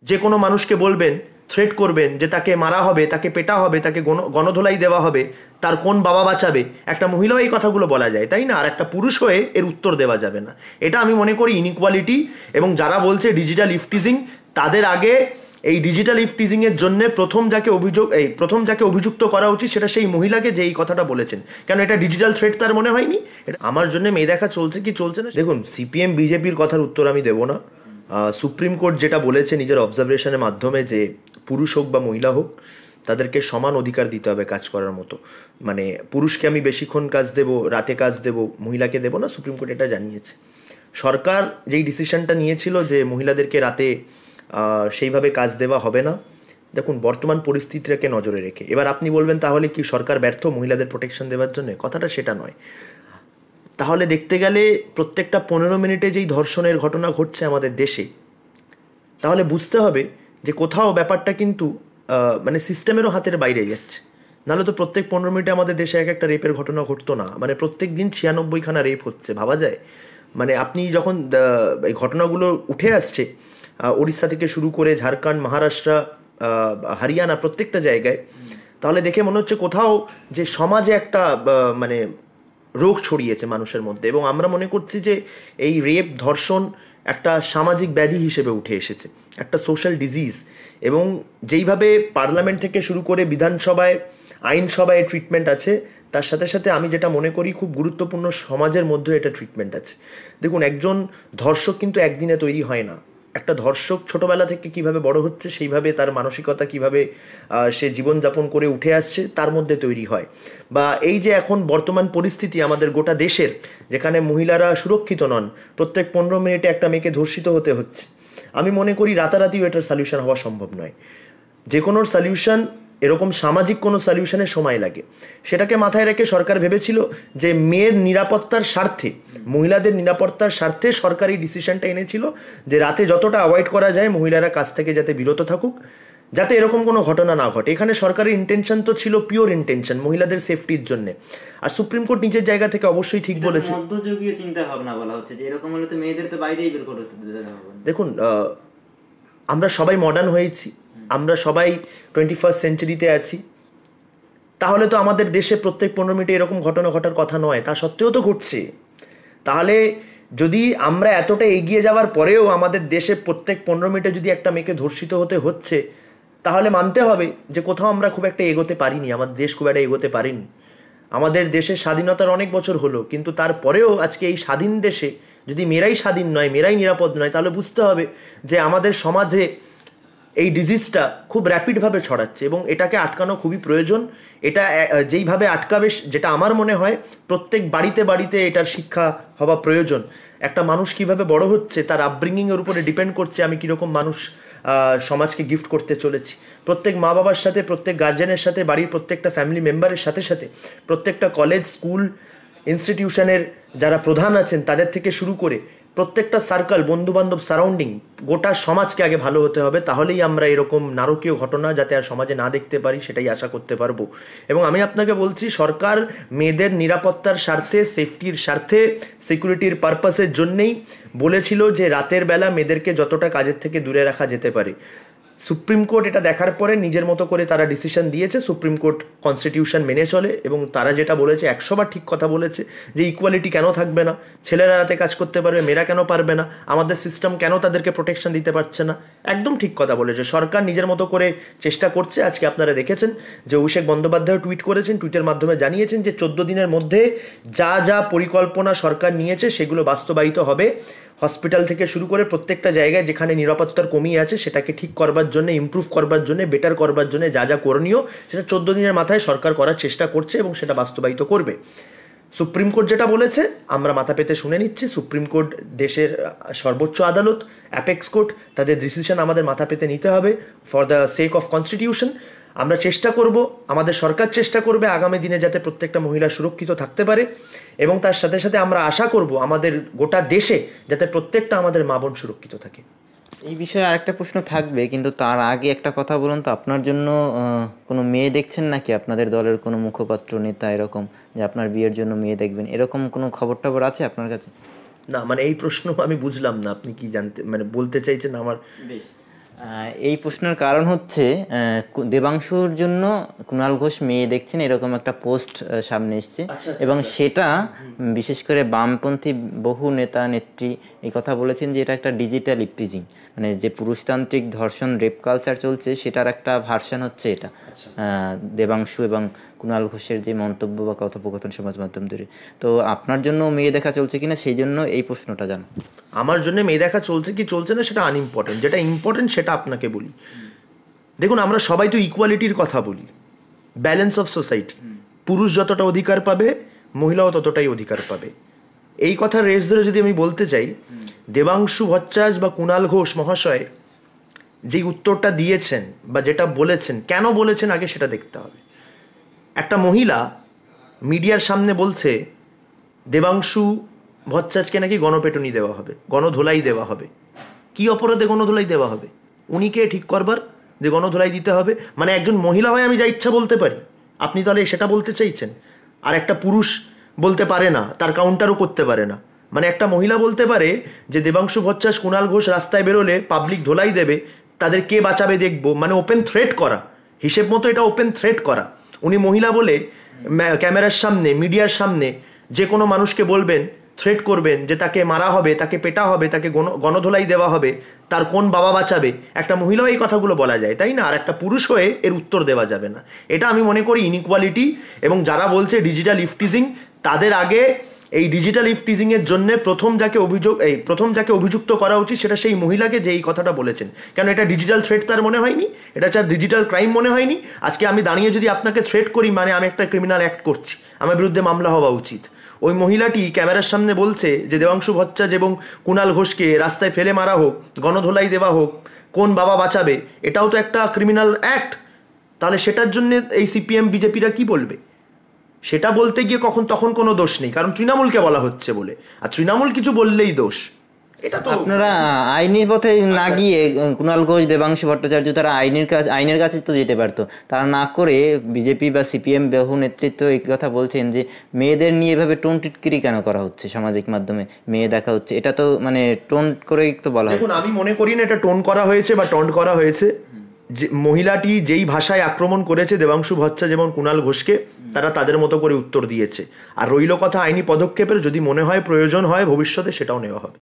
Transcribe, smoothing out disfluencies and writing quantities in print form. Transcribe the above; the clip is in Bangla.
যে কোনো মানুষকে বলবেন, থ্রেট করবেন যে তাকে মারা হবে, তাকে পেটা হবে, তাকে গণধোলাই দেওয়া হবে, তার কোন বাবা বাঁচাবে? একটা মহিলাও এই কথাগুলো বলা যায়, তাই না? আর একটা পুরুষ হয়ে এর উত্তর দেওয়া যাবে না। এটা আমি মনে করি ইনইকুয়ালিটি। এবং যারা বলছে ডিজিটাল ইফটিজিং, তাদের আগে এই ডিজিটাল ইফটিজিংয়ের জন্য প্রথম যাকে অভিযুক্ত করা উচিত সেটা সেই মহিলাকে, যে এই কথাটা বলেছেন। কেন এটা ডিজিটাল থ্রেট তার মনে হয়নি? এটা আমার জন্য মেয়ে দেখা চলছে কি চলছে না। দেখুন, সিপিএম বিজেপির কথার উত্তর আমি দেবো না। সুপ্রিম কোর্ট যেটা বলেছে নিজের অবজারভেশনের মাধ্যমে, যে পুরুষ হোক বা মহিলা হোক, তাদেরকে সমান অধিকার দিতে হবে কাজ করার মতো। মানে পুরুষকে আমি বেশিক্ষণ কাজ দেব, রাতে কাজ দেব, মহিলাকে দেব না, সুপ্রিম কোর্ট এটা জানিয়েছে। সরকার যেই ডিসিশনটা নিয়েছিল যে মহিলাদেরকে রাতে সেইভাবে কাজ দেওয়া হবে না, দেখুন বর্তমান পরিস্থিতিটাকে নজরে রেখে, এবার আপনি বলবেন তাহলে কি সরকার ব্যর্থ মহিলাদের প্রোটেকশন দেওয়ার জন্য? কথাটা সেটা নয়। তাহলে দেখতে গেলে প্রত্যেকটা 15 মিনিটে যেই ধর্ষণের ঘটনা ঘটছে আমাদের দেশে, তাহলে বুঝতে হবে যে কোথাও ব্যাপারটা কিন্তু মানে সিস্টেমেরও হাতের বাইরে যাচ্ছে। নাহলে তো প্রত্যেক 15 মিনিটে আমাদের দেশে এক একটা রেপের ঘটনা ঘটতো না। মানে প্রত্যেক দিন 96খানা রেপ হচ্ছে, ভাবা যায়? মানে আপনি যখন এই ঘটনাগুলো উঠে আসছে উড়িষ্যা থেকে শুরু করে ঝাড়খণ্ড, মহারাষ্ট্র, হরিয়ানা, প্রত্যেকটা জায়গায়, তাহলে দেখে মনে হচ্ছে কোথাও যে সমাজে একটা মানে রোগ ছড়িয়েছে মানুষের মধ্যে। এবং আমরা মনে করছি যে এই রেপ, ধর্ষণ একটা সামাজিক ব্যাধি হিসেবে উঠে এসেছে, একটা সোশ্যাল ডিজিজ। এবং যেইভাবে পার্লামেন্ট থেকে শুরু করে বিধানসভায়, আইনসভায় ট্রিটমেন্ট আছে, তার সাথে সাথে আমি যেটা মনে করি খুব গুরুত্বপূর্ণ, সমাজের মধ্যে এটা ট্রিটমেন্ট আছে। দেখুন, একজন ধর্ষক কিন্তু একদিনে তৈরি হয় না। একটা ধর্ষক ছোটোবেলা থেকে কিভাবে বড় হচ্ছে, সেইভাবে তার মানসিকতা কিভাবে সে জীবনযাপন করে উঠে আসছে, তার মধ্যে তৈরি হয়। বা এই যে এখন বর্তমান পরিস্থিতি আমাদের গোটা দেশের, যেখানে মহিলারা সুরক্ষিত নন, প্রত্যেক 15 মিনিটে একটা মেয়েকে ধর্ষিত হতে হচ্ছে, আমি মনে করি রাতারাতিও এটার সলিউশন হওয়া সম্ভব নয়। যে কোনো সলিউশন, এরকম সামাজিক কোনো সলিউশনের সময় লাগে। সেটাকে মাথায় রেখে সরকার ভেবেছিল যে মেয়ের নিরাপত্তার স্বার্থে, মহিলাদের নিরাপত্তার স্বার্থে সরকার এই ডিসিশনটা এনেছিল যে রাতে যতটা অ্যাভয়েড করা যায় মহিলারা কাজ থেকে যাতে বিরত থাকুক, যাতে এরকম কোনো ঘটনা না ঘটে। এখানে সরকারের ইন্টেনশন তো ছিল পিওর ইন্টেনশন, মহিলাদের সেফটির জন্য। আর সুপ্রিম কোর্ট নিজের জায়গা থেকে অবশ্যই ঠিক বলেছে। মধ্যযুগীয় চিন্তা ভাবনা বলা হচ্ছে যে এরকম হলে তো মেয়েদের তো বাইরেই বের করে দিতে হবে। দেখুন, আমরা সবাই মডার্ন হয়েছি, আমরা সবাই 21st সেঞ্চুরিতে আছি। তাহলে তো আমাদের দেশে প্রত্যেক 15 মিনিটে এরকম ঘটনা ঘটার কথা নয়, তা সত্ত্বেও তো ঘটছে। তাহলে যদি আমরা এতটা এগিয়ে যাওয়ার পরেও আমাদের দেশে প্রত্যেক 15 মিনিটে যদি একটা মেয়েকে ধর্ষিত হতে হচ্ছে, তাহলে মানতে হবে যে কোথাও আমরা খুব একটা এগোতে পারিনি, আমাদের দেশ খুব একটা এগোতে পারিনি। আমাদের দেশের স্বাধীনতার অনেক বছর হলো, কিন্তু তারপরেও আজকে এই স্বাধীন দেশে যদি মেয়েরাই স্বাধীন নয়, মেয়েরাই নিরাপদ নয়, তাহলে বুঝতে হবে যে আমাদের সমাজে এই ডিজিজটা খুব র্যাপিডভাবে ছড়াচ্ছে এবং এটাকে আটকানো খুবই প্রয়োজন। এটা যেইভাবে আটকাবে, যেটা আমার মনে হয় প্রত্যেক বাড়িতে বাড়িতে এটার শিক্ষা হওয়া প্রয়োজন। একটা মানুষ কিভাবে বড় হচ্ছে তার আপব্রিঙ্গিংয়ের উপরে ডিপেন্ড করছে আমি কীরকম মানুষ সমাজকে গিফট করতে চলেছি। প্রত্যেক মা বাবার সাথে, প্রত্যেক গার্জেনের সাথে, বাড়ির প্রত্যেকটা ফ্যামিলি মেম্বারের সাথে সাথে প্রত্যেকটা কলেজ, স্কুল, ইনস্টিটিউশনের যারা প্রধান আছেন তাদের থেকে শুরু করে প্রত্যেকটা সার্কেল, বন্ধুবান্ধব, সারাউন্ডিং, গোটা সমাজকে আগে ভালো হতে হবে। তাহলেই আমরা এরকম নারকীয় ঘটনা যাতে আর সমাজে না দেখতে পারি সেটাই আশা করতে পারবো। এবং আমি আপনাকে বলছি, সরকার মেয়েদের নিরাপত্তার স্বার্থে, সেফটির স্বার্থে, সিকিউরিটির পারপাসের জন্যেই বলেছিল যে রাতের বেলা মেয়েদেরকে যতটা কাজের থেকে দূরে রাখা যেতে পারে। সুপ্রিম কোর্ট এটা দেখার পরে নিজের মতো করে তারা ডিসিশন দিয়েছে। সুপ্রিম কোর্ট কনস্টিটিউশন মেনে চলে এবং তারা যেটা বলেছে 100বার ঠিক কথা বলেছে যে ইকুয়ালিটি কেন থাকবে না, ছেলেরা রাতে কাজ করতে পারবে, মেয়েরা কেন পারবে না, আমাদের সিস্টেম কেন তাদেরকে প্রোটেকশন দিতে পারছে না। একদম ঠিক কথা বলেছে। সরকার নিজের মতো করে চেষ্টা করছে। আজকে আপনারা দেখেছেন যে অভিষেক বন্দ্যোপাধ্যায় টুইট করেছেন, টুইটের মাধ্যমে জানিয়েছেন যে 14 দিনের মধ্যে যা যা পরিকল্পনা সরকার নিয়েছে সেগুলো বাস্তবায়িত হবে। হসপিটাল থেকে শুরু করে প্রত্যেকটা জায়গায় যেখানে নিরাপত্তার কমি আছে সেটাকে ঠিক করবার জন্য, ইমপ্রুভ করবার জন্য, বেটার করবার জন্য যা যা করণীয় সেটা 14 দিনের মাথায় সরকার করার চেষ্টা করছে এবং সেটা বাস্তবায়িত করবে। সুপ্রিম কোর্ট যেটা বলেছে আমরা মাথা পেতে শুনে নিচ্ছি। সুপ্রিম কোর্ট দেশের সর্বোচ্চ আদালত, অ্যাপেক্স কোর্ট, তাদের ডিসিশন আমাদের মাথা পেতে নিতে হবে for the sake of constitution. আমরা চেষ্টা করব, আমাদের সরকার চেষ্টা করবে আগামী দিনে যাতে প্রত্যেকটা মহিলা সুরক্ষিত থাকতে পারে এবং তার সাথে সাথে আমরা আশা করব আমাদের গোটা দেশে যাতে প্রত্যেকটা আমাদের মা বোন সুরক্ষিত থাকে। এই বিষয়ে আরেকটা প্রশ্ন থাকবে, কিন্তু তার আগে একটা কথা বলুন তো, আপনার জন্য কোনো মেয়ে দেখছেন নাকি? আপনাদের দলের কোনো মুখপাত্র, নেতা এরকম যে আপনার বিয়ের জন্য মেয়ে দেখবেন, এরকম কোনো খবর টবর আছে আপনার কাছে? না, মানে এই প্রশ্ন আমি বুঝলাম না আপনি কি জানতে, মানে বলতে চাইছেন আমার? বেশ, এই প্রশ্নের কারণ হচ্ছে দেবাংশুর জন্য কুণাল ঘোষ মেয়ে দেখছেন এরকম একটা পোস্ট সামনে এসছে, এবং সেটা বিশেষ করে বামপন্থী বহু নেতা নেত্রী এই কথা বলেছেন যে এটা একটা ডিজিটাল ইপটিজিং, মানে যে পুরুষতান্ত্রিক ধর্ষণ রেপ কালচার চলছে সেটার একটা ভার্সন হচ্ছে এটা। দেবাংশু এবং কুণাল ঘোষের যে মন্তব্য বা কথোপকথন সমাজ মাধ্যম ধরে, তো আপনার জন্য মেয়ে দেখা চলছে কিনা সেই জন্য এই প্রশ্নটা জানো। আমার জন্য মেয়ে দেখা চলছে কি চলছে না সেটা আনইম্পর্টেন্ট, যেটা ইম্পর্টেন্ট সেটা আপনাকে বলি। দেখুন, আমরা সবাই তো ইকুয়ালিটির কথা বলি, ব্যালেন্স অফ সোসাইটি, পুরুষ যতটা অধিকার পাবে মহিলাও ততটাই অধিকার পাবে। এই কথা রেস ধরে যদি আমি বলতে চাই, দেবাংশু ভট্টাচার্য বা কুণাল ঘোষ মহাশয় যেই উত্তরটা দিয়েছেন বা যেটা বলেছেন, কেন বলেছেন আগে সেটা দেখতে হবে। একটা মহিলা মিডিয়ার সামনে বলছে দেবাংশু ভট্টাচার্যকে নাকি গণপেটুনি দেওয়া হবে, গণধোলাই দেওয়া হবে। কি অপরাধে গণধোলাই দেওয়া হবে? উনি কে ঠিক করবার যে গণধোলাই দিতে হবে? মানে একজন মহিলা হয়ে আমি যা ইচ্ছা বলতে পারি, আপনি তাহলে সেটা বলতে চাইছেন? আর একটা পুরুষ বলতে পারে না, তার কাউন্টারও করতে পারে না। মানে একটা মহিলা বলতে পারে যে দেবাংশু ভট্টাচার্য কুণাল ঘোষ রাস্তায় বেরোলে পাবলিক ধোলাই দেবে, তাদের কে বাঁচাবে দেখবো, মানে ওপেন থ্রেট করা, হিসেব মতো এটা ওপেন থ্রেট করা। উনি মহিলা বলে ক্যামেরার সামনে, মিডিয়ার সামনে যে কোনো মানুষকে বলবেন, থ্রেট করবেন যে তাকে মারা হবে, তাকে পেটা হবে, তাকে গণধোলাই দেওয়া হবে, তার কোন বাবা বাঁচাবে? একটা মহিলাও এই কথাগুলো বলা যায়, তাই না? আর একটা পুরুষ হয়ে এর উত্তর দেওয়া যাবে না। এটা আমি মনে করি ইনইকুয়ালিটি। এবং যারা বলছে ডিজিটাল ইফটিজিং, তাদের আগে এই ডিজিটাল ইফটিজিংয়ের জন্য প্রথম যাকে অভিযুক্ত করা উচিত সেটা সেই মহিলাকে, যে এই কথাটা বলেছেন। কেন এটা ডিজিটাল থ্রেট তার মনে হয়নি? এটা একটা ডিজিটাল ক্রাইম মনে হয়নি? আজকে আমি দাঁড়িয়ে যদি আপনাকে থ্রেট করি, মানে আমি একটা ক্রিমিনাল অ্যাক্ট করছি, আমার বিরুদ্ধে মামলা হওয়া উচিত। ওই মহিলাটি ক্যামেরার সামনে বলছে যে দেবাংশু ভট্টাচার্য এবং কুণাল ঘোষকে রাস্তায় ফেলে মারা হোক, গণধোলাই দেওয়া হোক, কোন বাবা বাঁচাবে, এটাও তো একটা ক্রিমিনাল অ্যাক্ট। তাহলে সেটার জন্য এই সিপিএম বিজেপিরা কি বলবে? সেটা বলতে গিয়ে তখন কোনো দোষ নেই, কারণ তৃণমূলকে বলা হচ্ছে বলে, আর তৃণমূল কিছু বললেই দোষ। এটা তো আপনারা আইনের পথে না গিয়ে কুণাল ঘোষ, দেবাংশু ভট্টাচার্য তারা আইনের কাছে তো যেতে পারতো, তারা না করে বিজেপি বা সিপিএম বহু নেতৃত্ব এই কথা বলছেন যে মেয়েদের নিয়ে এভাবে টোন টিটকিরি কেন করা হচ্ছে, সামাজিক মাধ্যমে মেয়ে দেখা হচ্ছে, এটা তো মানে টোন করেই তো বলা হচ্ছে। দেখুন, আমি মনে করি না এটা টোন করা হয়েছে বা টন্ট করা হয়েছে। যে মহিলাটি যেই ভাষায় আক্রমণ করেছে দেবাংশু ভট্টাচার্য যেমন কুণাল ঘোষকে, তারা তাদের মতো করে উত্তর দিয়েছে। আর রইল কথা আইনি পদক্ষেপের, যদি মনে হয় প্রয়োজন হয় ভবিষ্যতে সেটাও নেওয়া হবে।